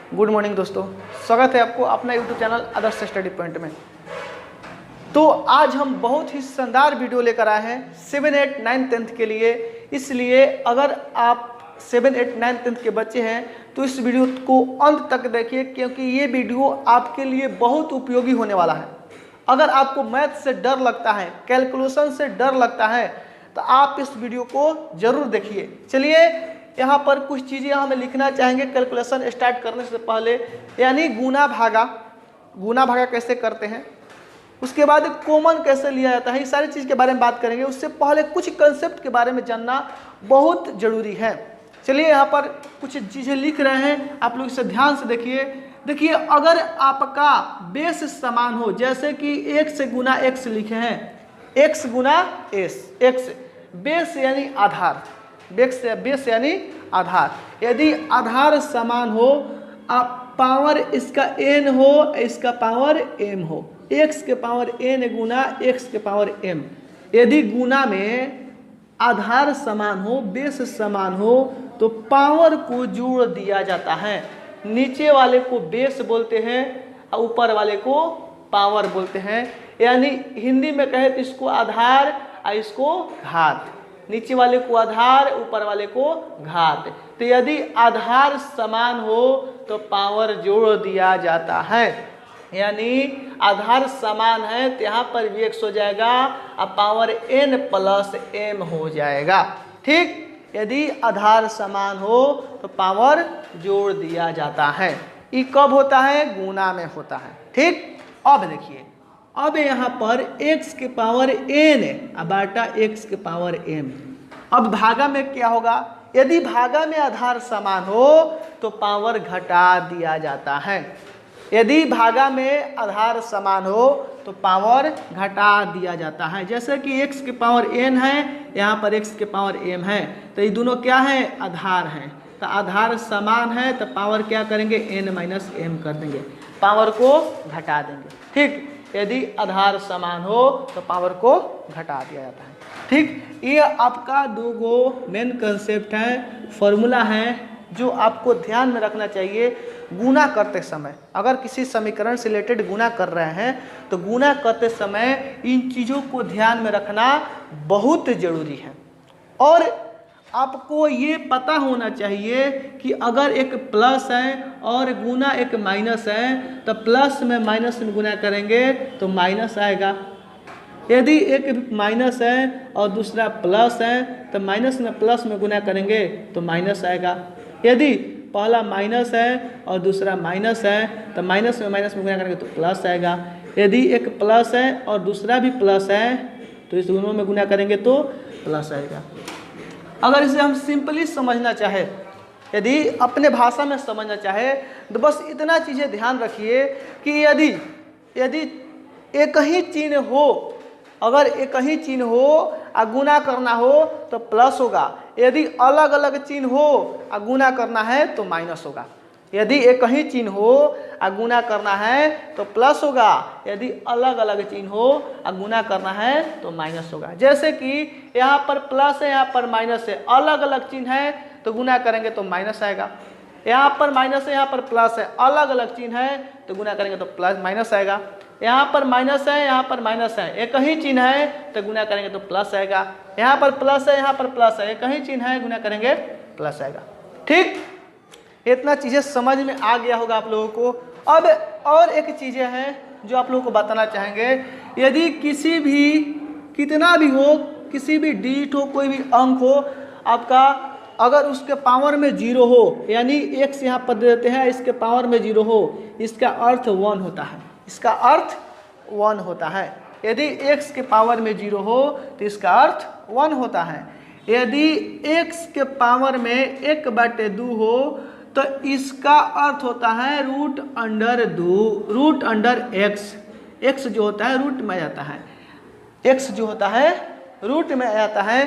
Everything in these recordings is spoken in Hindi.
गुड मॉर्निंग दोस्तों, स्वागत है आपको अपना यूट्यूब चैनल आदर्श स्टडी पॉइंट में। तो आज हम बहुत ही शानदार वीडियो लेकर आए हैं 7, 8, 9, 10 के लिए। इसलिए अगर आप 7, 8, 9, 10 के बच्चे हैं तो इस वीडियो को अंत तक देखिए, क्योंकि ये वीडियो आपके लिए बहुत उपयोगी होने वाला है। अगर आपको मैथ से डर लगता है, कैलकुलेशन से डर लगता है, तो आप इस वीडियो को जरूर देखिए। चलिए यहाँ पर कुछ चीज़ें हमें लिखना चाहेंगे कैलकुलेशन स्टार्ट करने से पहले, यानी गुना भागा कैसे करते हैं, उसके बाद कॉमन कैसे लिया जाता है, ये सारी चीज़ के बारे में बात करेंगे। उससे पहले कुछ कंसेप्ट के बारे में जानना बहुत ज़रूरी है। चलिए यहाँ पर कुछ चीज़ें लिख रहे हैं, आप लोग इसे ध्यान से देखिए। अगर आपका बेस समान हो, जैसे कि x गुना x लिखे हैं, x गुना x, बेस यानी आधार, बेस यानी आधार। यदि आधार समान हो, आप पावर इसका n हो, इसका पावर m हो, x के पावर n गुना x के पावर m। यदि गुना में आधार समान हो, बेस समान हो, तो पावर को जोड़ दिया जाता है। नीचे वाले को बेस बोलते हैं और ऊपर वाले को पावर बोलते हैं। यानी हिंदी में कहे तो इसको आधार और इसको घात। नीचे वाले को आधार, ऊपर वाले को घात। तो यदि आधार समान हो तो पावर जोड़ दिया जाता है। यानी आधार समान है तो यहाँ पर भी x हो जाएगा और पावर n प्लस m हो जाएगा। ठीक, यदि आधार समान हो तो पावर जोड़ दिया जाता है। ये कब होता है? गुना में होता है। ठीक, अब देखिए, अब यहाँ पर x के पावर n बाटा x के पावर m। अब भागा में क्या होगा? यदि भागा में आधार समान हो तो पावर घटा दिया जाता है। यदि भागा में आधार समान हो तो पावर घटा दिया जाता है। जैसे कि x के पावर n है, यहाँ पर x के पावर m है, तो ये दोनों क्या है? आधार हैं। तो आधार समान है तो पावर क्या करेंगे? n माइनस m कर देंगे, पावर को घटा देंगे। ठीक, यदि आधार समान हो तो पावर को घटा दिया जाता है। ठीक, ये आपका दो गो मेन कंसेप्ट है, फॉर्मूला है जो आपको ध्यान में रखना चाहिए गुना करते समय। अगर किसी समीकरण से रिलेटेड गुना कर रहे हैं तो गुना करते समय इन चीज़ों को ध्यान में रखना बहुत ज़रूरी है। और आपको ये पता होना चाहिए कि अगर एक प्लस है और गुना एक माइनस है तो प्लस में माइनस में गुना करेंगे तो माइनस आएगा। यदि एक माइनस है और दूसरा प्लस है तो माइनस में प्लस में गुना करेंगे तो माइनस आएगा। यदि पहला माइनस है और दूसरा माइनस है तो माइनस में गुना करेंगे तो प्लस आएगा। यदि एक प्लस है और दूसरा भी प्लस है तो इस दोनों में गुना करेंगे तो प्लस आएगा। अगर इसे हम सिंपली समझना चाहे, यदि अपने भाषा में समझना चाहे, तो बस इतना चीज़ें ध्यान रखिए कि यदि एक ही चिन्ह हो, अगर एक ही चिन्ह हो और गुना करना हो तो प्लस होगा। यदि अलग अलग चिन्ह हो और गुना करना है तो माइनस होगा। यदि एक ही चिन्ह हो और गुना करना है तो प्लस होगा, यदि अलग अलग चिन्ह हो और गुना करना है तो माइनस होगा। जैसे कि यहाँ पर प्लस है, यहाँ पर माइनस है, अलग अलग चिन्ह है तो गुना करेंगे तो माइनस आएगा। यहाँ पर माइनस है, यहाँ पर प्लस है, अलग अलग चिन्ह है तो गुना करेंगे तो प्लस माइनस आएगा। यहाँ पर माइनस है, यहाँ पर माइनस है, एक ही चिन्ह है तो गुना करेंगे तो प्लस आएगा। यहाँ पर प्लस है, यहाँ पर प्लस है, एक ही चिन्ह है, गुना करेंगे प्लस आएगा। ठीक, इतना चीज़ें समझ में आ गया होगा आप लोगों को। अब और एक चीज़ें हैं जो आप लोगों को बताना चाहेंगे। यदि किसी भी, कितना भी हो, किसी भी डिजिट हो, कोई भी अंक हो आपका, अगर उसके पावर में 0 हो, यानी x यहाँ पर दे देते हैं, इसके पावर में 0 हो, इसका अर्थ 1 होता है। इसका अर्थ 1 होता है। यदि x के पावर में 0 हो तो इसका अर्थ 1 होता है। यदि x के पावर में 1/2 हो तो इसका अर्थ होता है रूट अंडर x। x जो होता है रूट में आ जाता है, x जो होता है रूट में आ जाता है।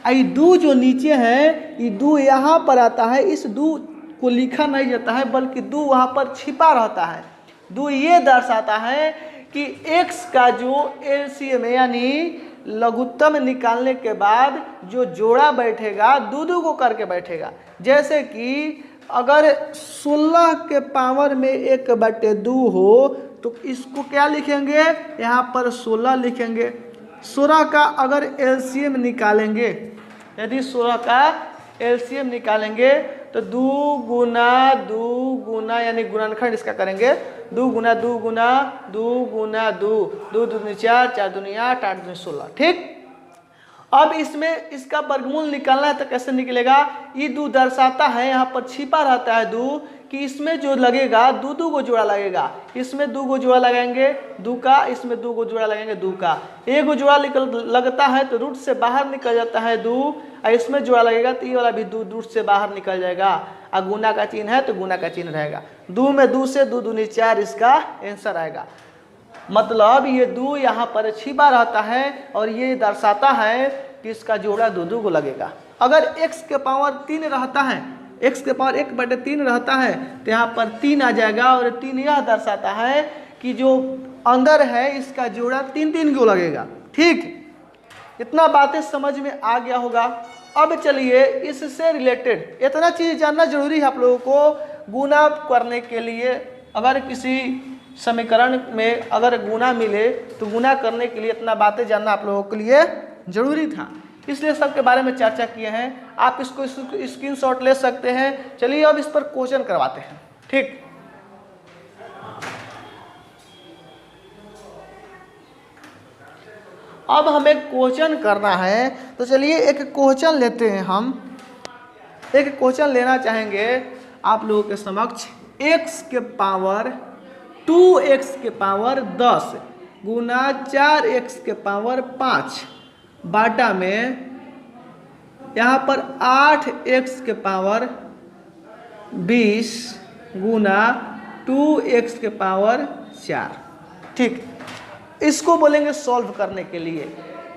ये 2 जो नीचे है, ये 2 यहाँ पर आता है, इस 2 को लिखा नहीं जाता है बल्कि 2 वहाँ पर छिपा रहता है। 2 ये दर्शाता है कि x का जो एलसीएम यानी लघुत्तम निकालने के बाद जो जोड़ा बैठेगा, 2 को करके बैठेगा। जैसे कि अगर 16 के पावर में 1/2 हो तो इसको क्या लिखेंगे, यहाँ पर 16 लिखेंगे। 16 का अगर एलसीएम निकालेंगे, यदि 16 का एलसीएम निकालेंगे तो 2 गुना 2 गुना यानी गुणनखंड इसका करेंगे 2 गुना 2 गुना 2 गुना 2, 2 दूनी 4, 4 दूनी 8, 8 दूनी 16। ठीक, अब इसमें इसका वर्गमूल निकालना है तो कैसे निकलेगा, ये 2 दर्शाता है, यहाँ पर छिपा रहता है 2 कि इसमें जो लगेगा 2 को जोड़ा लगेगा, इसमें 2 को जोड़ा लगाएंगे 2 का, इसमें 2 को जोड़ा लगाएंगे 2 का, 1 जोड़ा लगता है तो रूट से बाहर निकल जाता है 2, और इसमें जोड़ा लगेगा तो ये वाला भी 2 रूट से बाहर निकल जाएगा, और गुना का चिन्ह है तो गुना का चिन्ह रहेगा। 2 में 2 से 2 दूनी 4 इसका आंसर आएगा। मतलब ये 2 यहाँ पर छिपा रहता है और ये दर्शाता है कि इसका जोड़ा 2 को लगेगा। अगर x के पावर 3 रहता है, x के पावर 1/3 रहता है तो यहाँ पर 3 आ जाएगा, और 3 यह दर्शाता है कि जो अंदर है इसका जोड़ा 3 को लगेगा। ठीक, इतना बातें समझ में आ गया होगा। अब चलिए इससे रिलेटेड इतना चीज़ जानना जरूरी है आप लोगों को। गुना करने के लिए अगर किसी समीकरण में अगर गुना मिले तो गुना करने के लिए इतना बातें जानना आप लोगों के लिए जरूरी था, इसलिए सबके बारे में चर्चा किए हैं। आप इसको स्क्रीनशॉट ले सकते हैं। चलिए अब इस पर क्वेश्चन करवाते हैं। ठीक, अब हमें क्वेश्चन करना है, तो चलिए एक क्वेश्चन लेते हैं। हम एक क्वेश्चन लेना चाहेंगे आप लोगों के समक्ष। x के पावर 2x के पावर 10 गुना 4x के पावर 5 बाटा में यहाँ पर 8x के पावर 20 गुना 2x के पावर 4। ठीक, इसको बोलेंगे सॉल्व करने के लिए।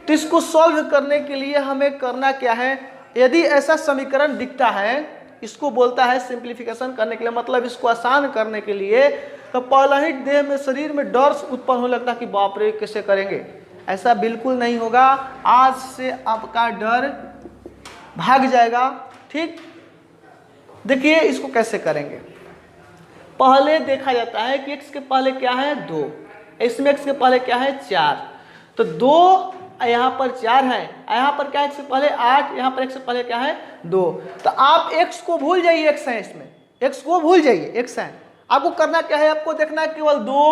तो इसको सॉल्व करने के लिए हमें करना क्या है, यदि ऐसा समीकरण दिखता है, इसको बोलता है सिंप्लीफिकेशन करने के लिए, मतलब इसको आसान करने के लिए, तो पहला ही देह में शरीर में डर उत्पन्न होने लगता है कि बाप रे कैसे करेंगे। ऐसा बिल्कुल नहीं होगा, आज से आपका डर भाग जाएगा। ठीक, देखिए इसको कैसे करेंगे। पहले देखा जाता है कि x के पहले क्या है 2, इसमें x के पहले क्या है 4, तो 2 यहाँ पर 4 है, यहाँ पर क्या है x से पहले 8, यहाँ पर x से पहले क्या है 2। तो आप x को भूल जाइए, x है इसमें, x को भूल जाइए, x है। आपको करना क्या है, आपको देखना है केवल 2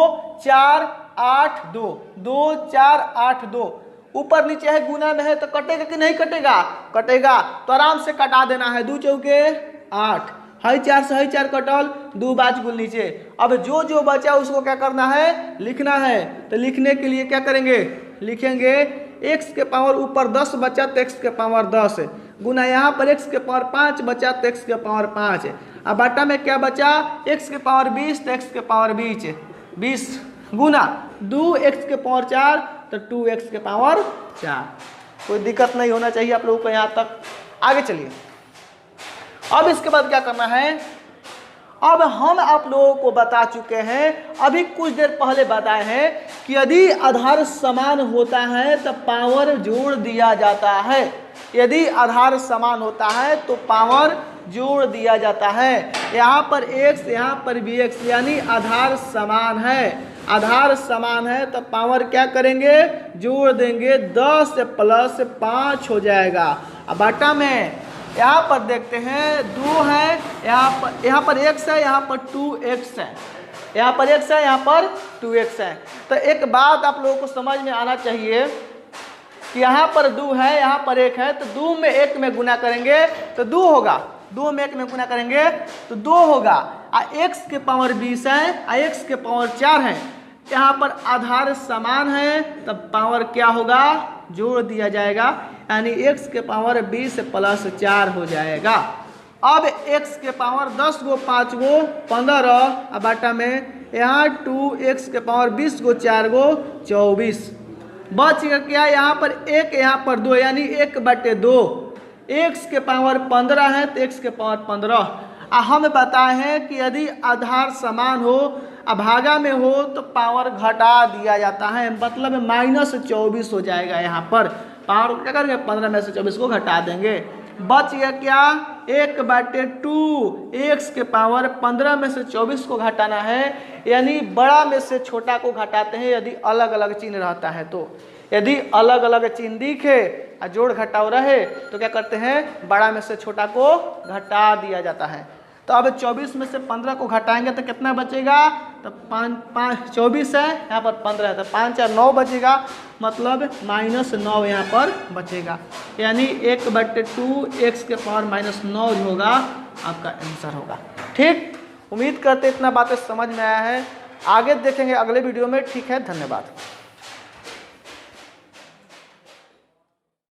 4 8 2, 2 4 8 2, ऊपर नीचे है, गुना में है तो कटेगा कि नहीं कटेगा, कटेगा। तो आराम से कटा देना है, 2 चौके 8, हाई 4 से हाई 4 कटल, 2 बाज गुल नीचे। अब जो जो बचा उसको क्या करना है, लिखना है। तो लिखने के लिए क्या करेंगे, लिखेंगे x के पावर ऊपर 10 बचा तो x के पावर 10 गुना यहाँ पर x के पावर 5 बचा तो x के पावर 5, अब बाटा में क्या बचा x के पावर 20 तो x के पावर 20 गुना 2x के पावर 4 तो 2x के पावर 4। कोई दिक्कत नहीं होना चाहिए आप लोगों को यहाँ तक। आगे चलिए, अब इसके बाद क्या करना है, अब हम आप लोगों को बता चुके हैं, अभी कुछ देर पहले बताए हैं कि यदि आधार समान होता है तो पावर जोड़ दिया जाता है। यदि आधार समान होता है तो पावर जोड़ दिया जाता है। यहाँ पर x यहाँ पर भी x, यानी आधार समान है। आधार समान है तो पावर क्या करेंगे, जोड़ देंगे, 10 + 5 हो जाएगा। अब बाटा में यहाँ पर देखते हैं 2 है, यहाँ पर x है, यहाँ पर 2x है, यहाँ पर x है, यहाँ पर 2x है। तो एक बात आप लोगों को समझ में आना चाहिए कि यहाँ पर 2 है, यहाँ पर 1 है, तो 2 में 1 में गुना करेंगे तो 2 होगा, 2 में 1 में गुना करेंगे तो 2 होगा। x के पावर 20 है, x के पावर 4 है, यहाँ पर आधार समान है तब पावर क्या होगा, जोड़ दिया जाएगा, यानी x के पावर 20 + 4 हो जाएगा। अब x के पावर 10 गो 5 गो 15, अब बाटा में यहाँ 2x के पावर 20 गो 4 गो 24, बच गया क्या, यहाँ पर 1 यहाँ पर 2, यानी 1/2। x के पावर 15 है तो x के पावर 15। हम बताए हैं कि यदि आधार समान हो, अभागा में हो तो पावर घटा दिया जाता है, मतलब -24 हो जाएगा। यहाँ पर पावर क्या करेंगे, 15 में से 24 को घटा देंगे, बच गया क्या 1/2 x के पावर 15 में से 24 को घटाना है, यानी बड़ा में से छोटा को घटाते हैं यदि अलग अलग चिन्ह रहता है तो। यदि अलग अलग चिन्ह दिखे और जोड़ घटाव रहे तो क्या करते हैं, बड़ा में से छोटा को घटा दिया जाता है। तो अब 24 में से 15 को घटाएंगे तो कितना बचेगा, तो 24 है, यहाँ पर 15 है, तो 5 और 9 बचेगा, मतलब -9 यहाँ पर बचेगा, यानी 1/2 x के पावर -9 जो होगा आपका आंसर होगा। ठीक, उम्मीद करते इतना बातें समझ में आया है, आगे देखेंगे अगले वीडियो में। ठीक है, धन्यवाद।